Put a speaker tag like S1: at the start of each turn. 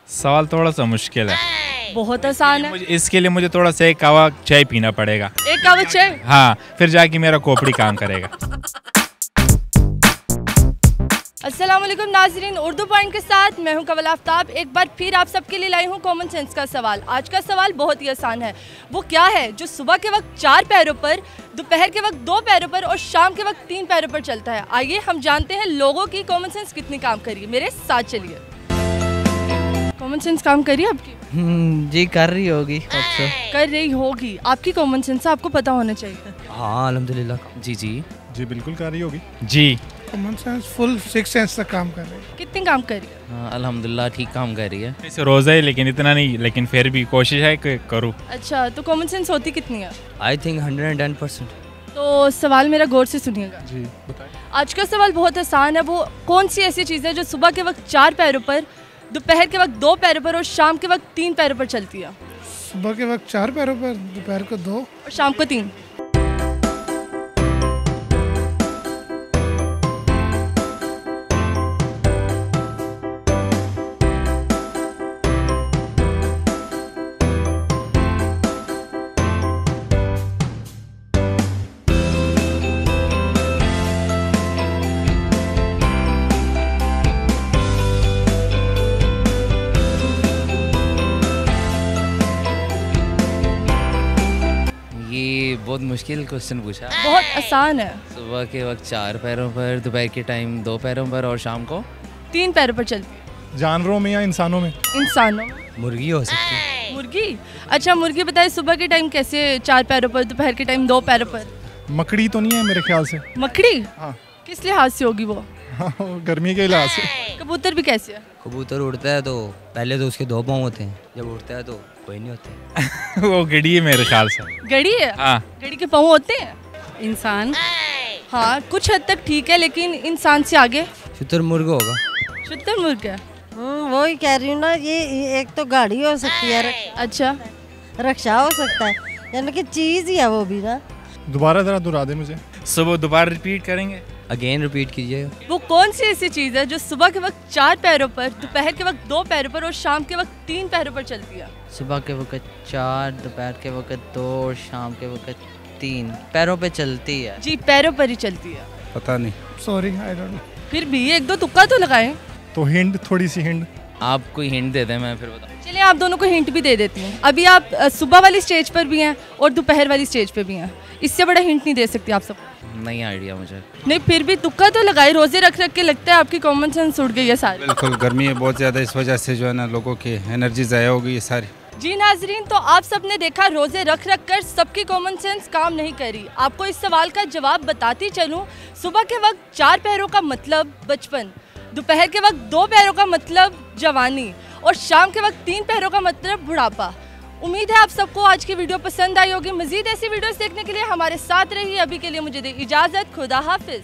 S1: सवाल थोड़ा सा मुश्किल है।
S2: बहुत आसान है।
S1: इसके लिए मुझे थोड़ा सा एक कवा चाय पीना पड़ेगा।
S2: एक कवा चाय?
S1: हाँ, फिर जाके मेरा खोपड़ी काम करेगा।
S2: अस्सलाम वालेकुम नाज़रीन, उर्दू पॉइंट के साथ मैं हूं कवल आफ्ताब। एक बार फिर आप सबके लिए लाई हूं कॉमन सेंस का सवाल। आज का सवाल बहुत ही आसान है। वो क्या है जो सुबह के वक्त 4 पैरों पर, दोपहर के वक्त 2 पैरों पर और शाम के वक्त 3 पैरों पर चलता है? आइए हम जानते हैं लोगों की कॉमन सेंस कितनी काम करी है। मेरे साथ चलिए। कॉमन सेंस काम करी है आपकी?
S3: जी कर रही होगी।
S2: कर रही होगी। आपकी कॉमन सेंस आपको पता होना चाहिए।
S3: हाँ अल्हम्दुलिल्लाह। जी
S4: बिल्कुल कर रही होगी।
S1: जी
S4: कॉमन सेंस फुल 6 सेंस तक काम कर रही है।
S2: कितनी काम कर रही है?
S3: हाँ अल्हम्दुलिल्लाह ठीक काम कर रही है।
S1: इसे रोज़ा है लेकिन इतना नहीं, लेकिन फिर भी कोशिश है कि करूँ।
S2: अच्छा, तो कॉमन सेंस होती कितनी है?
S3: I think 110%।
S2: तो सवाल मेरा गौर से सुनिएगा।
S4: जी बताइए।
S2: आज का सवाल बहुत आसान है। वो कौन सी ऐसी चीज़ है जो सुबह के वक्त 4 पैरों पर, दोपहर के वक्त 2 पैरों पर और शाम के वक्त 3 पैरों पर चलती है?
S4: सुबह के वक्त 4 पैरों पर, दोपहर को 2
S2: और शाम को 3।
S3: ये बहुत मुश्किल क्वेश्चन पूछा।
S2: बहुत आसान है।
S3: सुबह के वक्त 4 पैरों पर, दोपहर के टाइम 2 पैरों पर और शाम को
S2: 3 पैरों पर चलती है।
S4: जानवरों में या इंसानों में?
S2: इंसानों में।
S3: मुर्गी हो सकती है।
S2: मुर्गी? अच्छा, मुर्गी बताए सुबह के टाइम कैसे 4 पैरों पर, दोपहर के टाइम 2 पैरों पर?
S4: मकड़ी तो नहीं है मेरे ख्याल से।
S2: मकड़ी?
S4: हाँ।
S2: किस लिहाज से होगी वो?
S4: हाँ, गर्मी के लिहाज से।
S2: कबूतर भी कैसे है?
S3: कबूतर उड़ता है तो पहले तो उसके 2 पाँव होते हैं, जब उड़ता है तो कोई नहीं होते।
S1: वो गड़ी है मेरे ख्याल से।
S2: गड़ी है?
S1: हाँ।
S2: गड़ी के पाँव होते हैं?
S5: इंसान?
S2: हाँ, कुछ हद तक ठीक है, लेकिन इंसान से आगे?
S3: शुतुरमुर्ग होगा।
S2: शुतुरमुर्ग है?
S5: वही कह रही हूँ ना, ये एक तो गाड़ी हो सकती है,
S2: अच्छा,
S5: रक्षा हो सकता है, यानी कि चीज़ ही है वो भी ना।
S4: दोबारा जरा दोहरा दे मुझे।
S1: सुबह दोबारा रिपीट करेंगे।
S3: अगेन रिपीट कीजिएगा।
S2: वो कौन सी ऐसी चीज़ है जो सुबह के वक्त 4 पैरों पर, दोपहर के वक्त 2 पैरों पर और शाम के वक्त 3 पैरों पर चलती है?
S3: सुबह के वक्त 4, दोपहर के वक्त 2 और शाम के वक्त 3 पैरों पे चलती है।
S2: जी, पैरों पर ही चलती है।
S4: पता नहीं, सॉरी आई डोंट नो।
S2: फिर भी 1-2 तुक्का तो लगाएं।
S4: तो हिंट, थोड़ी सी हिंट।
S3: आप कोई हिंट दे दें, मैं फिर बताऊँ।
S2: चलिए, आप दोनों को हिंट भी दे देती हूँ। अभी आप सुबह वाली स्टेज पर भी हैं और दोपहर वाली स्टेज पर भी हैं। इससे बड़ा हिंट नहीं दे सकती आप सबको।
S3: नहीं आइडिया मुझे।
S2: नहीं, फिर भी तुक्का तो लगाए। रोजे रख रख के लगता है आपकी कॉमन सेंस उड़ गई है सारी।
S6: बिल्कुल, गर्मी है बहुत ज़्यादा, इस वजह से जो है ना लोगों की एनर्जी ज़ाया हो गई है सारी।
S2: जी नाजरीन, तो आप सबने देखा रोजे रख रख कर सबकी कॉमन सेंस काम नहीं करी। आपको इस सवाल का जवाब बताती चलूं। सुबह के वक्त 4 पैरों का मतलब बचपन, दोपहर के वक्त 2 पैरों का मतलब जवानी और शाम के वक्त 3 पैरों का मतलब बुढ़ापा। उम्मीद है आप सबको आज की वीडियो पसंद आई होगी। मजीद ऐसी वीडियोस देखने के लिए हमारे साथ रहिए। अभी के लिए मुझे दे इजाज़त। खुदा हाफिज।